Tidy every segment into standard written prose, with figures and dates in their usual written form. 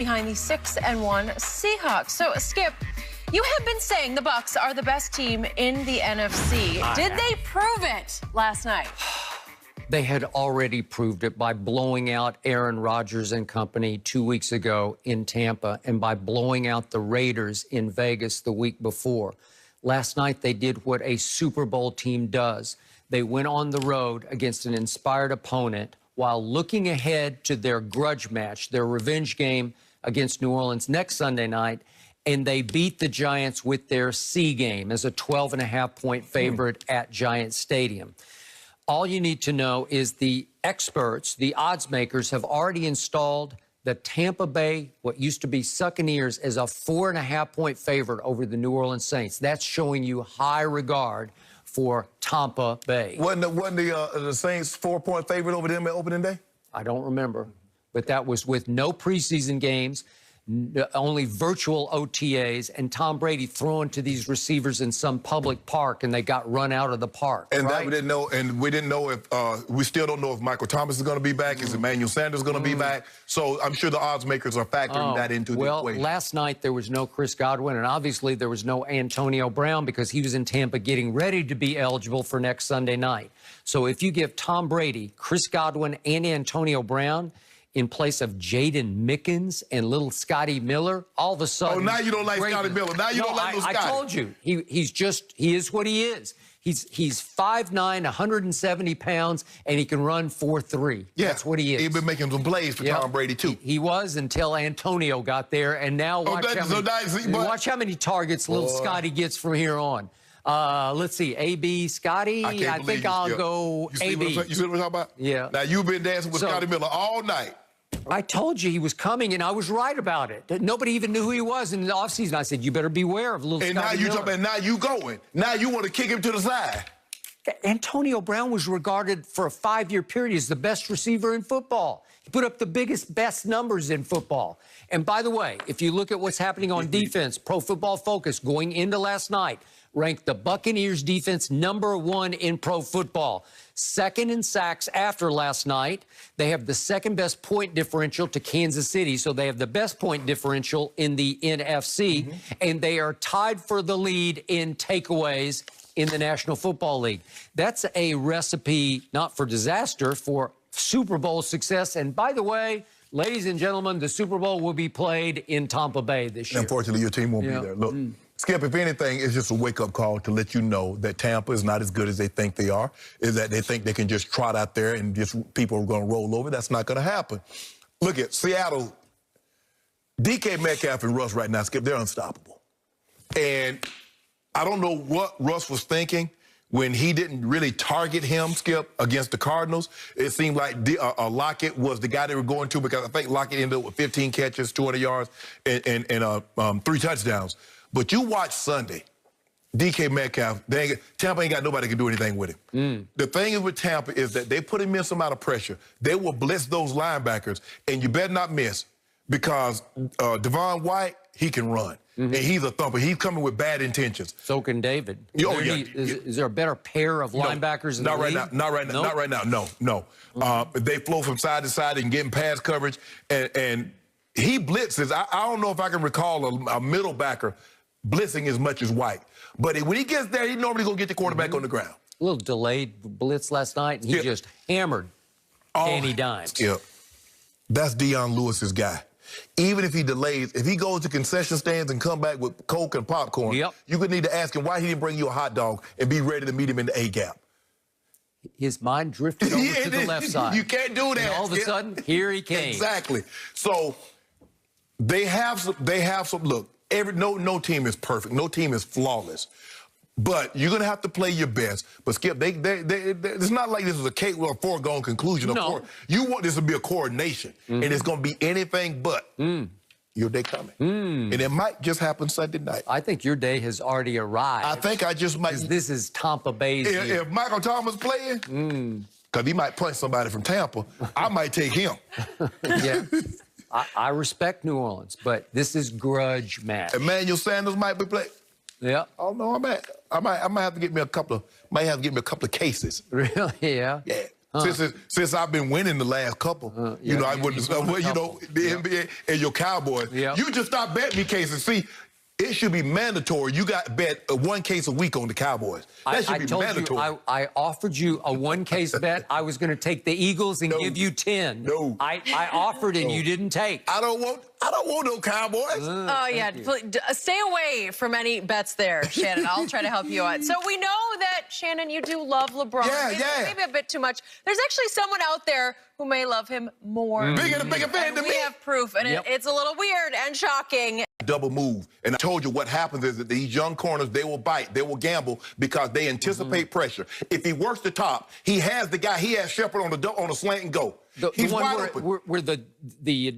behind the 6-1 Seahawks. So, Skip, you have been saying the Bucs are the best team in the NFC. Did they prove it last night? They had already proved it by blowing out Aaron Rodgers and company 2 weeks ago in Tampa and by blowing out the Raiders in Vegas the week before. Last night, they did what a Super Bowl team does. They went on the road against an inspired opponent while looking ahead to their grudge match, their revenge game against New Orleans next Sunday night, and they beat the Giants with their C game as a 12.5-point favorite at Giant Stadium. All you need to know is the experts, the odds makers, have already installed the Tampa Bay, what used to be Buccaneers, as a 4.5-point favorite over the New Orleans Saints. That's showing you high regard for Tampa Bay. Wasn't the Saints 4-point favorite over them at opening day? I don't remember, but that was with no preseason games, only virtual OTAs, and Tom Brady throwing to these receivers in some public park, and they got run out of the park. And right? that we didn't know, and we didn't know if we still don't know if Michael Thomas is going to be back. Is Emmanuel Sanders going to be back? So I'm sure the odds makers are factoring that into the equation. Well, last night there was no Chris Godwin, and obviously there was no Antonio Brown because he was in Tampa getting ready to be eligible for next Sunday night. So if you give Tom Brady, Chris Godwin, and Antonio Brown in place of Jaden Mickens and little Scotty Miller, all of a sudden... Oh, now you don't like Scotty Miller. Now you don't like little Scotty. I told you. He is what he is. He's 5'9", 170 pounds, and he can run 4.3. Yeah. That's what he is. He's been making some plays for Tom Brady, too. He was until Antonio got there, and now watch how many targets little Scotty gets from here on. Let's see, A.B. Scotty. I think I'll go A.B. You see what I'm talking about? Yeah. Now, you've been dancing with Scotty Miller all night. I told you he was coming, and I was right about it. Nobody even knew who he was in the offseason. I said, you better beware of little Scotty Miller. And now you going. Now you want to kick him to the side. Antonio Brown was regarded for a 5-year period as the best receiver in football. He put up the best numbers in football. And by the way, if you look at what's happening on defense, Pro Football Focus going into last night ranked the Buccaneers defense #1 in pro football. Second in sacks after last night. They have the second-best point differential to Kansas City, so they have the best point differential in the NFC, and they are tied for the lead in takeaways in the National Football League. That's a recipe not for disaster, for Super Bowl success. And by the way, ladies and gentlemen, the Super Bowl will be played in Tampa Bay this year. Unfortunately, your team won't be there. Look, Skip, if anything, it's just a wake-up call to let you know that Tampa is not as good as they think they are, is that they think they can just trot out there and just people are going to roll over. That's not going to happen. Look at Seattle. DK Metcalf and Russ right now, Skip, they're unstoppable. And I don't know what Russ was thinking when he didn't really target him, Skip, against the Cardinals. It seemed like Lockett was the guy they were going to, because I think Lockett ended up with 15 catches, 200 yards, and 3 touchdowns. But you watch Sunday, DK Metcalf, Tampa ain't got nobody that can do anything with him. The thing is with Tampa is that they put him in some amount of pressure. They will blitz those linebackers, and you better not miss, because Devon White, he can run. And he's a thumper. He's coming with bad intentions. So can David. Is there a better pair of linebackers in the league? Not right now. Not right now. No. They flow from side to side and getting pass coverage. And he blitzes. I don't know if I can recall a middle backer blitzing as much as White. But when he gets there, he normally going to get the quarterback on the ground. A little delayed blitz last night, and he just hammered Danny Dimes. Yeah. That's Deion Lewis's guy. Even if he delays, if he goes to concession stands and come back with Coke and popcorn, you could need to ask him why he didn't bring you a hot dog and be ready to meet him in the A-gap. His mind drifted over to the left side. You can't do that. And all of a sudden, here he came. Exactly. So they have some look, no team is perfect. No team is flawless. But you're going to have to play your best. But, Skip, it's not like this is a foregone conclusion. No. You want this to be a coordination, and it's going to be anything but your day coming. And it might just happen Sunday night. I think your day has already arrived. I think I just might. This is Tampa Bay's year. If Michael Thomas playing, because he might punch somebody from Tampa, I might take him. Yeah. I respect New Orleans, but this is grudge match. Emmanuel Sanders might be playing. Yeah. Oh no, I might have to get me a couple of cases. Really? Yeah. Yeah. Since I've been winning the last couple, you know, I wouldn't. You know, the NBA and your Cowboys. You just stop betting me cases. See, it should be mandatory. You got to bet one case a week on the Cowboys. That should be mandatory. I offered you a one-case bet. I was going to take the Eagles and give you 10. No. I offered and you didn't take. I don't want no Cowboys. Oh, yeah. Stay away from any bets there, Shannon. I'll try to help you out. So we know that, Shannon, you do love LeBron. Maybe a bit too much. There's actually someone out there who may love him more. Bigger fan than me. We have proof, and it's a little weird and shocking. Double move. And I told you what happens is that these young corners, they will bite, they will gamble because they anticipate pressure. If he works the top, he has the guy, he has Sharpe on the slant and go. He's wide open. Where the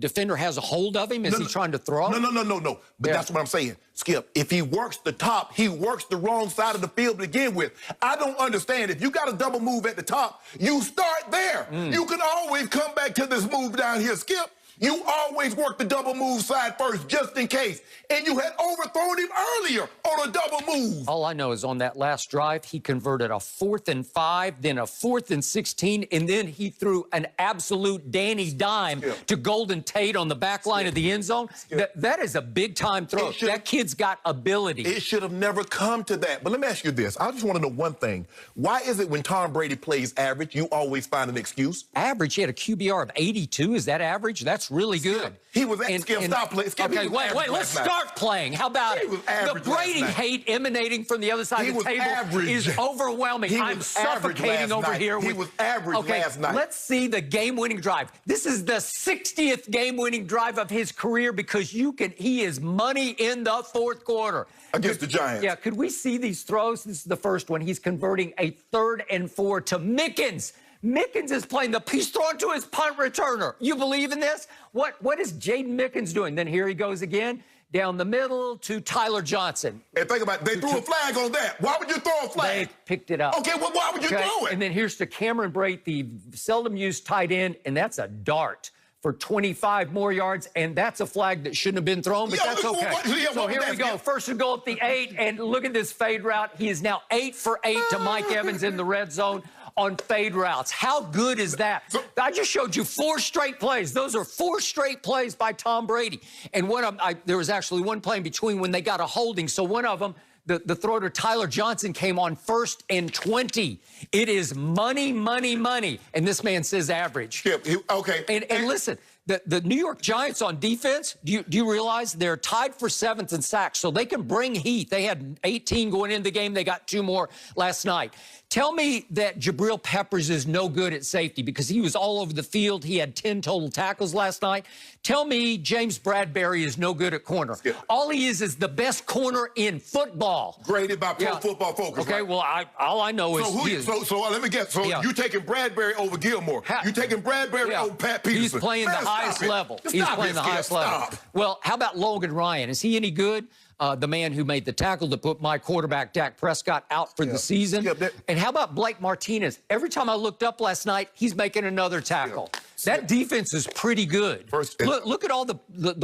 defender has a hold of him? Is he trying to throw? No. But that's what I'm saying. Skip, if he works the top, he works the wrong side of the field to begin with. I don't understand. If you got a double move at the top, you start there. You can always come back to this move down here, Skip. You always work the double move side first, just in case. And you had overthrown him earlier on a double move. All I know is on that last drive, he converted a 4th and 5, then a 4th and 16, and then he threw an absolute Danny dime to Golden Tate on the back line of the end zone. That is a big-time throw. That kid's got ability. It should have never come to that. But let me ask you this. I just want to know one thing. Why is it when Tom Brady plays average, you always find an excuse? Average? He had a QBR of 82. Is that average? That's really good. He was at stop playing. Okay, wait, let's start playing. How about it? The Brady hate emanating from the other side of the table is overwhelming. I'm suffocating over here. He was average last night. Let's see the game-winning drive. This is the 60th game-winning drive of his career because he is money in the fourth quarter. Against the Giants. Yeah, could we see these throws? This is the first one. He's converting a 3rd and 4 to Mickens. Mickens is playing he's throwing to his punt returner. You believe in this? What is Jaden Mickens doing? Then here he goes again, down the middle to Tyler Johnson. And think about it, they threw a flag on that. Why would you throw a flag? They picked it up. Okay, well, why would you throw it? And then here's to Cameron Brate, the seldom used tight end, and that's a dart for 25 more yards, and that's a flag that shouldn't have been thrown, but that's okay. So here we go. First and goal at the 8, and look at this fade route. He is now 8 for 8 to Mike Evans in the red zone on fade routes. How good is that? I just showed you 4 straight plays. Those are 4 straight plays by Tom Brady. And one of them, there was actually one play in between when they got a holding. So one of them, the throw to Tyler Johnson came on 1st and 20. It is money, money, money. And this man says average. Okay. And listen, the New York Giants on defense, do you realize they're tied for 7th in sacks, so they can bring heat. They had 18 going into the game. They got 2 more last night. Tell me that Jabril Peppers is no good at safety because he was all over the field. He had 10 total tackles last night. Tell me James Bradbury is no good at corner. All he is the best corner in football. Graded by Pro Football Focus. Okay, well, all I know is... So let me guess. So you taking Bradbury over Gilmore. You taking Bradbury over Pat Peterson. He's playing the highest level. He's playing the highest level. Well, how about Logan Ryan? Is he any good? The man who made the tackle to put my quarterback, Dak Prescott, out for the season. And how about Blake Martinez? Every time I looked up last night, he's making another tackle. That defense is pretty good. Look at all the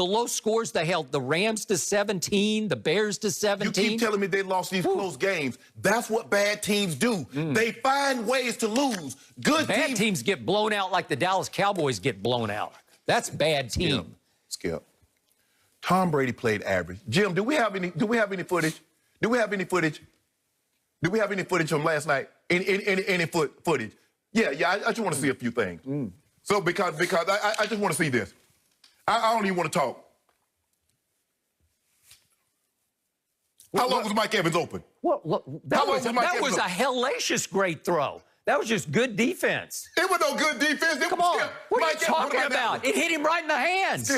low scores they held. The Rams to 17, the Bears to 17. You keep telling me they lost these close games. That's what bad teams do. They find ways to lose. Bad teams get blown out like the Dallas Cowboys get blown out. That's bad team. Skip. Tom Brady played average. Jim, do we have any footage? Do we have any footage from last night? Any footage? Yeah, I just want to see a few things. So because I just want to see this. I don't even want to talk. How long was Mike Evans open? That was a hellacious great throw. That was just good defense. It was no good defense. Come on. What are you talking about? It hit him right in the hands.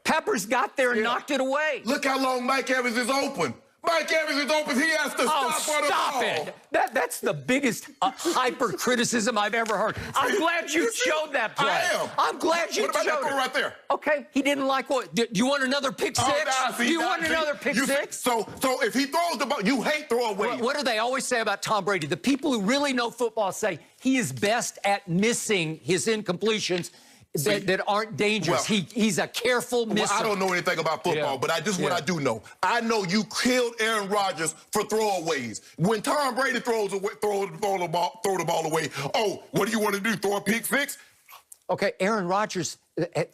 Peppers got there and knocked it away. Look how long Mike Evans is open. Mike Evans is open. He has to stop for the ball. It. That's the biggest hyper criticism I've ever heard. I'm glad you showed that play. I am. I'm glad you showed it. What about that right there? Okay, he didn't like what. Do you want another pick six? Do you want another pick six? So if he throws the ball, you hate throwaways. What do they always say about Tom Brady? The people who really know football say he is best at missing his incompletions. that aren't dangerous. Well, he's a careful misser. Well, I don't know anything about football, but this is what I do know. I know you killed Aaron Rodgers for throwaways. When Tom Brady throw the ball away, oh, what do you want to do, throw a pick six? Okay, Aaron Rodgers,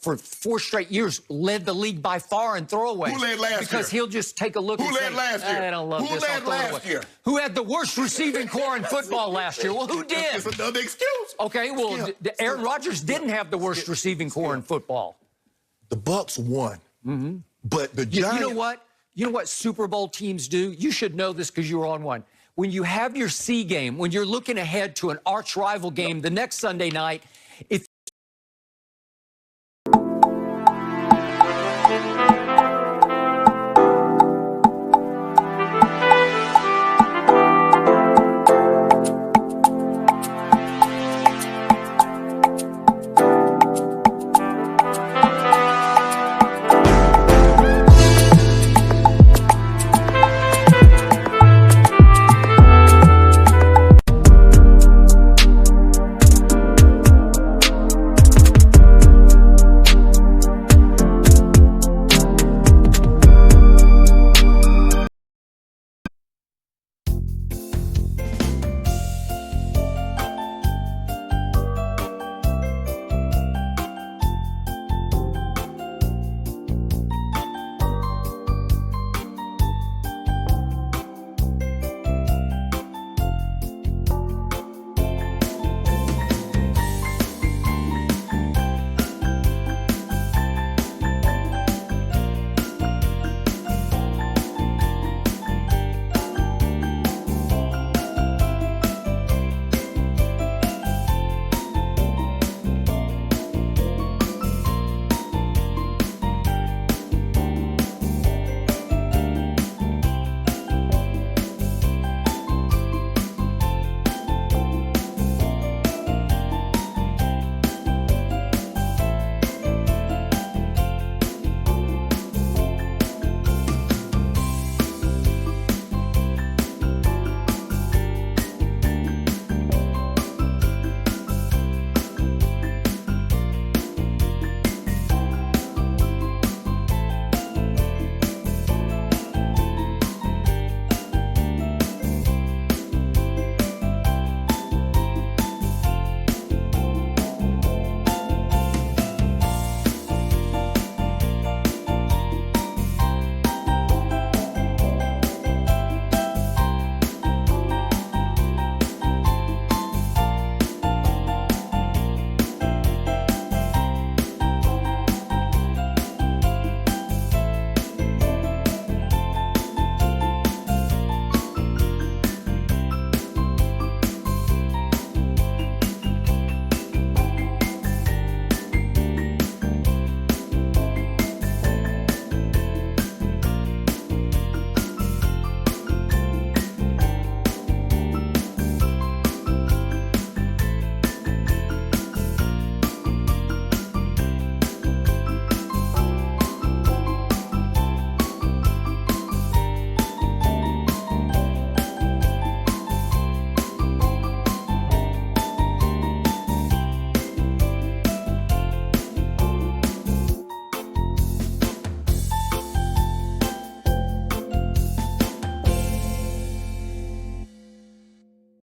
for 4 straight years, led the league by far in throwaways. Who led last year? Because he'll just take a look and say, Who led last year? I don't love Who this. led last year? Who had the worst receiving core in football last year? Well, who did? It's another excuse. Okay, well, Aaron Rodgers didn't have the worst receiving core in football. The Bucs won. But the Giants... You know what? You know what Super Bowl teams do? You should know this because you were on one. When you have your C game, when you're looking ahead to an arch rival game the next Sunday night, if